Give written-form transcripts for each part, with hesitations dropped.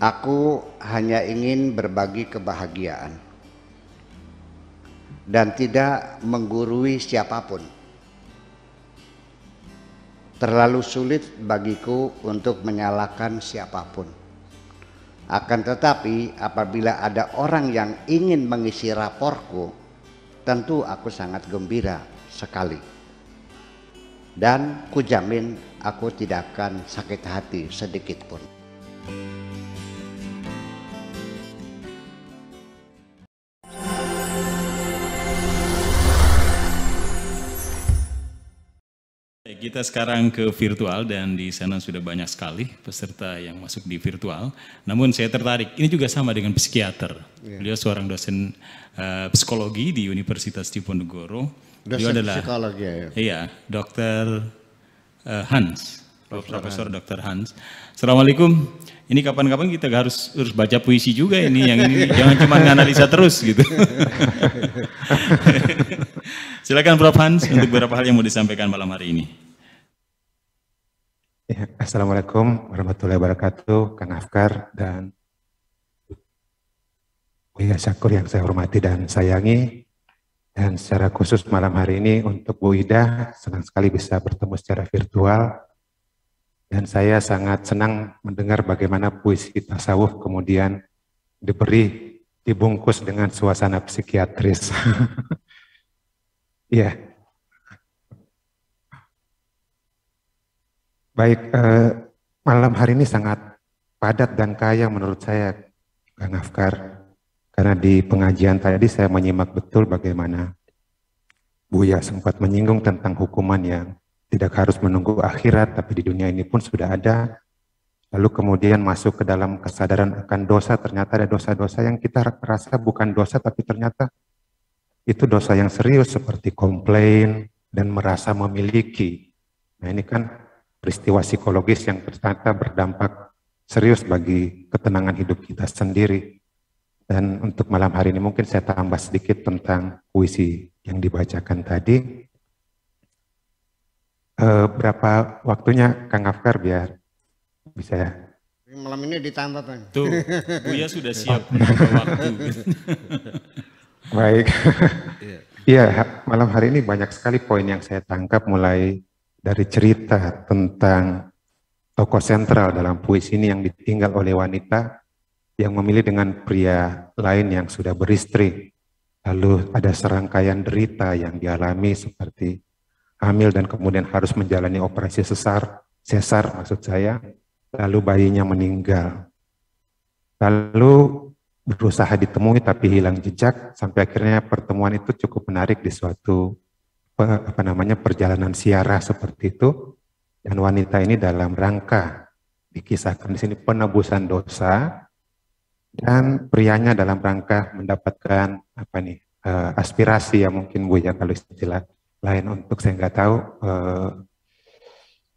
Aku hanya ingin berbagi kebahagiaan dan tidak menggurui siapapun. Terlalu sulit bagiku untuk menyalahkan siapapun. Akan tetapi apabila ada orang yang ingin mengisi raporku, tentu aku sangat gembira sekali. Dan kujamin aku tidak akan sakit hati sedikit pun. Kita sekarang ke virtual dan di sana sudah banyak sekali peserta yang masuk di virtual. Namun saya tertarik, ini juga sama dengan psikiater. Beliau seorang dosen psikologi di Universitas Diponegoro. Beliau adalah psikologi ya. Iya, Dr. Hans, Profesor Dr. Hans. Assalamualaikum. Ini kapan-kapan kita harus baca puisi juga ini, yang ini jangan cuma nganalisa terus gitu. Silakan Prof. Hans untuk beberapa hal yang mau disampaikan malam hari ini. Ya, Assalamualaikum warahmatullahi wabarakatuh, Kang Afkar dan Buya Syakur yang saya hormati dan sayangi. Dan secara khusus malam hari ini untuk Bu Ida, senang sekali bisa bertemu secara virtual. Dan saya sangat senang mendengar bagaimana puisi tasawuf kemudian dibungkus dengan suasana psikiatris. Iya. Baik, malam hari ini sangat padat dan kaya menurut saya, Kang Afkar. Karena di pengajian tadi saya menyimak betul bagaimana Buya sempat menyinggung tentang hukuman yang tidak harus menunggu akhirat, tapi di dunia ini pun sudah ada. Lalu kemudian masuk ke dalam kesadaran akan dosa, ternyata ada dosa-dosa yang kita rasa bukan dosa, tapi ternyata itu dosa yang serius seperti komplain dan merasa memiliki. Nah ini kan peristiwa psikologis yang ternyata berdampak serius bagi ketenangan hidup kita sendiri. Dan untuk malam hari ini mungkin saya tambah sedikit tentang puisi yang dibacakan tadi. Berapa waktunya Kang Afkar biar bisa ya? Malam ini ditambah Bang. Tuh, Buya sudah siap menambah waktu. Baik. Iya, malam hari ini banyak sekali poin yang saya tangkap mulai dari cerita tentang tokoh sentral dalam puisi ini yang ditinggal oleh wanita yang memilih dengan pria lain yang sudah beristri. Lalu ada serangkaian derita yang dialami seperti hamil dan kemudian harus menjalani operasi sesar maksud saya, lalu bayinya meninggal. Lalu berusaha ditemui tapi hilang jejak sampai akhirnya pertemuan itu cukup menarik di suatu perjalanan ziarah seperti itu, dan wanita ini dalam rangka dikisahkan di sini penebusan dosa dan prianya dalam rangka mendapatkan aspirasi ya mungkin Bu ya kalau istilah lain untuk saya nggak tahu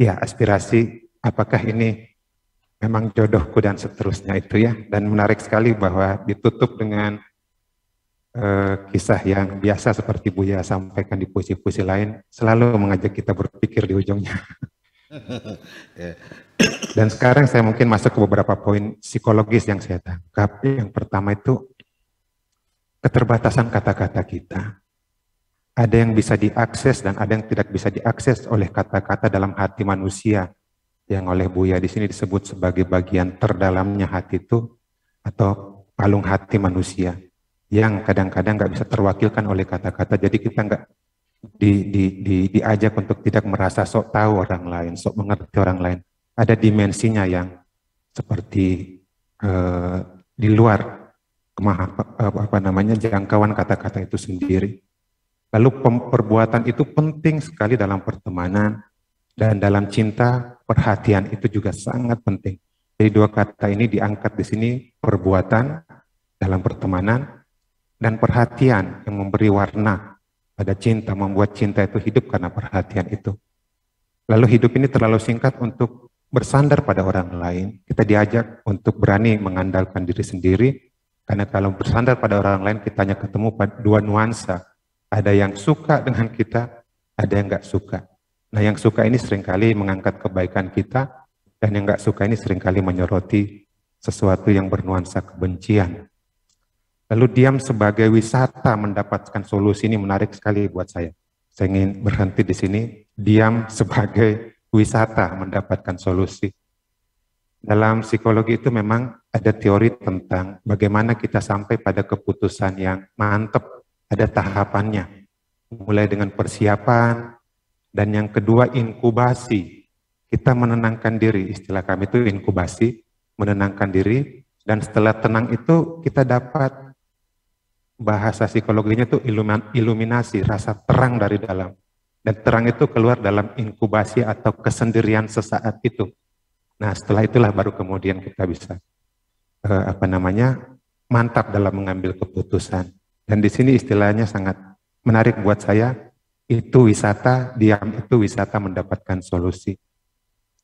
ya aspirasi apakah ini memang jodohku dan seterusnya itu ya, dan menarik sekali bahwa ditutup dengan kisah yang biasa seperti Buya sampaikan di puisi-puisi lain, selalu mengajak kita berpikir di ujungnya. Dan sekarang saya mungkin masuk ke beberapa poin psikologis yang saya tangkap. Yang pertama itu keterbatasan kata-kata kita. Ada yang bisa diakses dan ada yang tidak bisa diakses oleh kata-kata dalam hati manusia, yang oleh Buya di sini disebut sebagai bagian terdalamnya hati itu atau palung hati manusia, yang kadang-kadang nggak bisa terwakilkan oleh kata-kata. Jadi kita nggak diajak untuk tidak merasa sok tahu orang lain, sok mengerti orang lain. Ada dimensinya yang seperti di luar jangkauan kata-kata itu sendiri. Lalu perbuatan itu penting sekali dalam pertemanan, dan dalam cinta perhatian itu juga sangat penting. Jadi dua kata ini diangkat di sini, perbuatan dalam pertemanan dan perhatian yang memberi warna pada cinta, membuat cinta itu hidup karena perhatian itu. Lalu hidup ini terlalu singkat untuk bersandar pada orang lain. Kita diajak untuk berani mengandalkan diri sendiri, karena kalau bersandar pada orang lain kita hanya ketemu pada dua nuansa. Ada yang suka dengan kita, ada yang nggak suka. Nah yang suka ini seringkali mengangkat kebaikan kita, dan yang nggak suka ini seringkali menyoroti sesuatu yang bernuansa kebencian. Lalu diam sebagai wisata mendapatkan solusi, ini menarik sekali buat saya. Saya ingin berhenti di sini, diam sebagai wisata mendapatkan solusi. Dalam psikologi itu memang ada teori tentang bagaimana kita sampai pada keputusan yang mantap, ada tahapannya. Mulai dengan persiapan, dan yang kedua inkubasi. Kita menenangkan diri, istilah kami itu inkubasi, menenangkan diri, dan setelah tenang itu kita dapat bahasa psikologinya itu iluminasi, rasa terang dari dalam. Dan terang itu keluar dalam inkubasi atau kesendirian sesaat itu. Nah setelah itulah baru kemudian kita bisa mantap dalam mengambil keputusan. Dan di sini istilahnya sangat menarik buat saya, itu wisata, diam itu wisata mendapatkan solusi.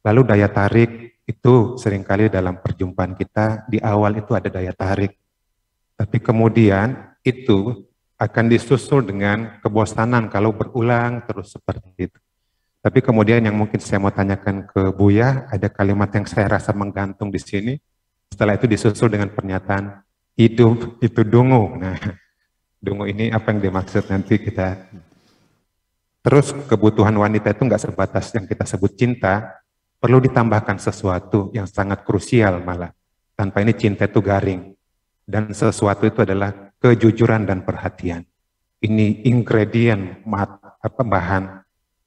Lalu daya tarik itu seringkali dalam perjumpaan kita, di awal itu ada daya tarik. Tapi kemudian itu akan disusul dengan kebosanan kalau berulang terus seperti itu. Tapi kemudian yang mungkin saya mau tanyakan ke Buya, ada kalimat yang saya rasa menggantung di sini. Setelah itu disusul dengan pernyataan, hidup itu dungu. Nah, dungu ini apa yang dimaksud nanti kita. Terus kebutuhan wanita itu nggak sebatas yang kita sebut cinta, perlu ditambahkan sesuatu yang sangat krusial malah. Tanpa ini cinta itu garing. Dan sesuatu itu adalah kejujuran dan perhatian. Ini ingredient,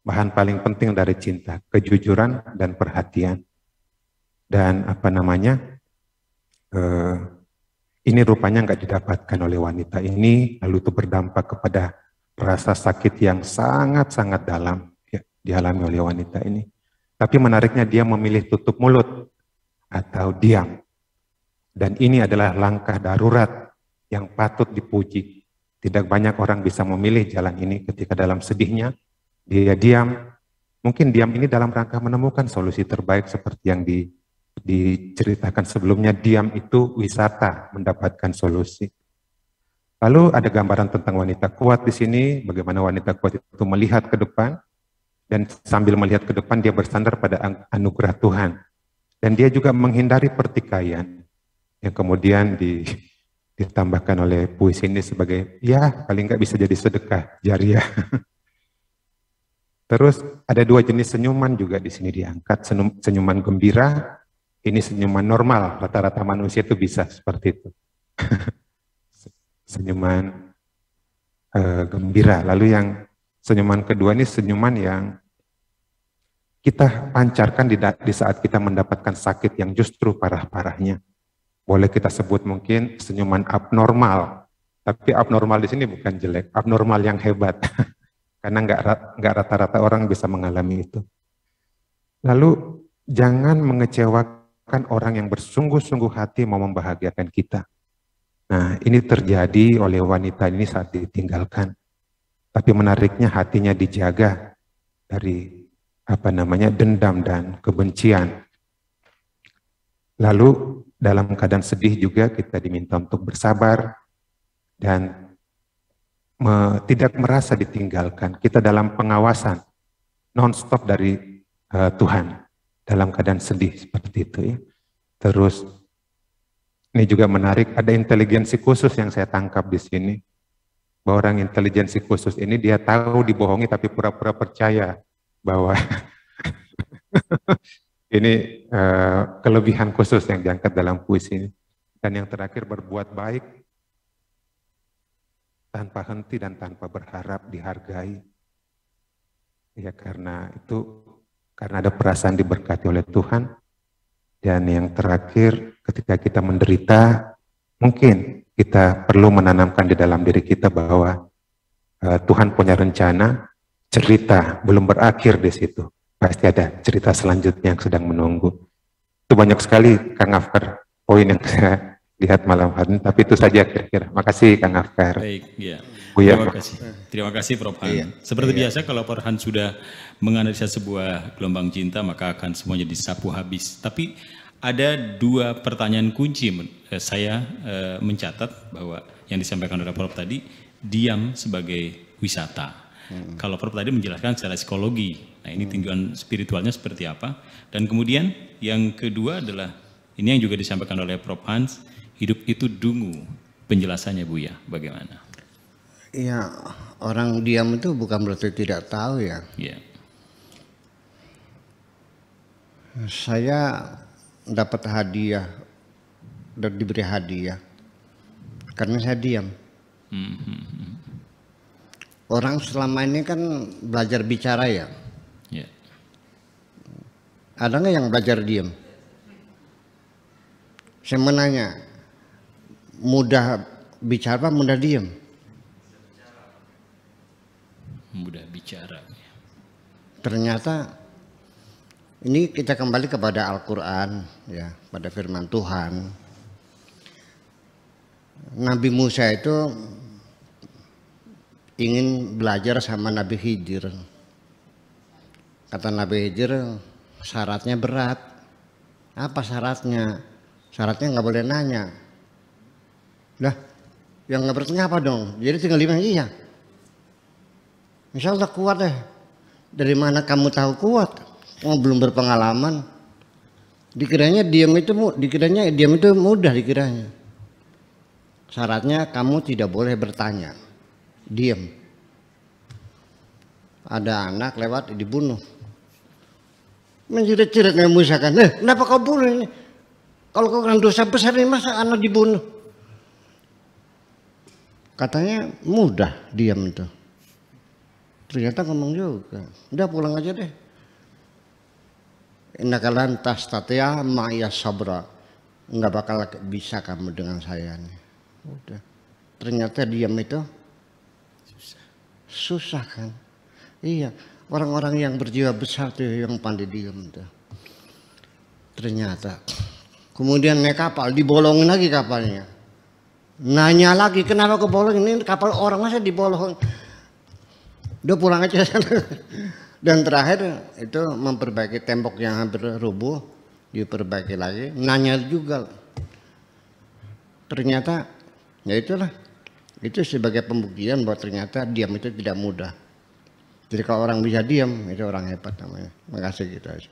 bahan paling penting dari cinta, kejujuran dan perhatian. Dan ini rupanya nggak didapatkan oleh wanita ini, lalu itu berdampak kepada rasa sakit yang sangat-sangat dalam ya, dialami oleh wanita ini. Tapi menariknya dia memilih tutup mulut atau diam. Dan ini adalah langkah darurat yang patut dipuji. Tidak banyak orang bisa memilih jalan ini ketika dalam sedihnya, dia diam. Mungkin diam ini dalam rangka menemukan solusi terbaik seperti yang diceritakan sebelumnya, diam itu wisata mendapatkan solusi. Lalu ada gambaran tentang wanita kuat di sini, bagaimana wanita kuat itu melihat ke depan, dan sambil melihat ke depan dia bersandar pada anugerah Tuhan. Dan dia juga menghindari pertikaian, yang kemudian ditambahkan oleh puisi ini sebagai, ya paling nggak bisa jadi sedekah jariah. Terus ada dua jenis senyuman juga di sini diangkat, senyuman gembira, ini senyuman normal, rata-rata manusia itu bisa seperti itu. Senyuman gembira. Lalu yang senyuman kedua ini senyuman yang kita pancarkan di saat kita mendapatkan sakit yang justru parah-parahnya. Boleh kita sebut mungkin senyuman abnormal, tapi abnormal di sini bukan jelek, abnormal yang hebat, karena nggak rata-rata orang bisa mengalami itu. Lalu jangan mengecewakan orang yang bersungguh-sungguh hati mau membahagiakan kita. Nah ini terjadi oleh wanita ini saat ditinggalkan, tapi menariknya hatinya dijaga dari dendam dan kebencian. Lalu dalam keadaan sedih juga kita diminta untuk bersabar dan tidak merasa ditinggalkan. Kita dalam pengawasan non-stop dari Tuhan dalam keadaan sedih seperti itu ya. Terus ini juga menarik, ada inteligensi khusus yang saya tangkap di sini. Bahwa orang inteligensi khusus ini dia tahu dibohongi tapi pura-pura percaya bahwa ini kelebihan khusus yang diangkat dalam puisi ini. Dan yang terakhir, berbuat baik tanpa henti dan tanpa berharap dihargai. Ya karena ada perasaan diberkati oleh Tuhan. Dan yang terakhir, ketika kita menderita, mungkin kita perlu menanamkan di dalam diri kita bahwa Tuhan punya rencana, cerita belum berakhir di situ. Pasti ada cerita selanjutnya yang sedang menunggu. Itu banyak sekali Kang Afkar poin yang saya lihat malam hari ini, tapi itu saja kira-kira. Makasih Kang Afkar. Baik, ya. Buya. Terima kasih Prof. Han. Seperti biasa kalau Prof. Han sudah menganalisa sebuah gelombang cinta maka akan semuanya disapu habis. Tapi ada dua pertanyaan kunci saya mencatat bahwa yang disampaikan oleh Prof. tadi, diam sebagai wisata. Kalau Prof tadi menjelaskan secara psikologi, nah ini tinjauan spiritualnya seperti apa. Dan kemudian yang kedua adalah Ini yang juga disampaikan oleh Prof. Hans, hidup itu dungu. Penjelasannya Buya, bagaimana? Iya, orang diam itu bukan berarti tidak tahu ya. Ya. Saya dapat hadiah dan diberi hadiah karena saya diam. Orang selama ini kan belajar bicara ya. Ya. Ada nggak yang belajar diam? Saya menanya, mudah bicara apa mudah diam? Mudah bicara. Ternyata ini kita kembali kepada Al-Quran ya, pada firman Tuhan. Nabi Musa itu ingin belajar sama Nabi Khidir. Kata Nabi Khidir, syaratnya berat. Apa syaratnya? Syaratnya nggak boleh nanya. Lah, yang nggak bertanya apa dong? Jadi tinggal bilang iya. Insya Allah kuat deh. Dari mana kamu tahu kuat? Kamu belum berpengalaman. Dikiranya diam itu mudah dikiranya. Syaratnya kamu tidak boleh bertanya. Diam. Ada anak lewat dibunuh. Menjerit-jerit Nabi Musa kan, kenapa kau bunuh ini? Kalau kau kan dosa besar ini masa anak dibunuh? Katanya mudah diam itu. Ternyata ngomong juga. Udah pulang aja deh. Innaka lan tastati'a ma'iya sabra. Enggak bakal bisa kamu dengan saya nih. Udah. Ternyata diam itu susah kan. Iya, orang-orang yang berjiwa besar tuh yang pandai diam tuh. Ternyata kemudian naik kapal, dibolongin lagi kapalnya. Nanya lagi, kenapa kebolongin? Ini kapal orang masa dibolongin? Udah pulang aja. Dan terakhir itu memperbaiki tembok yang hampir rubuh, diperbaiki lagi. Nanya juga. Ternyata ya itulah. Itu sebagai pembuktian bahwa ternyata diam itu tidak mudah. Jadi kalau orang bisa diam, itu orang hebat namanya. Makasih gitu aja.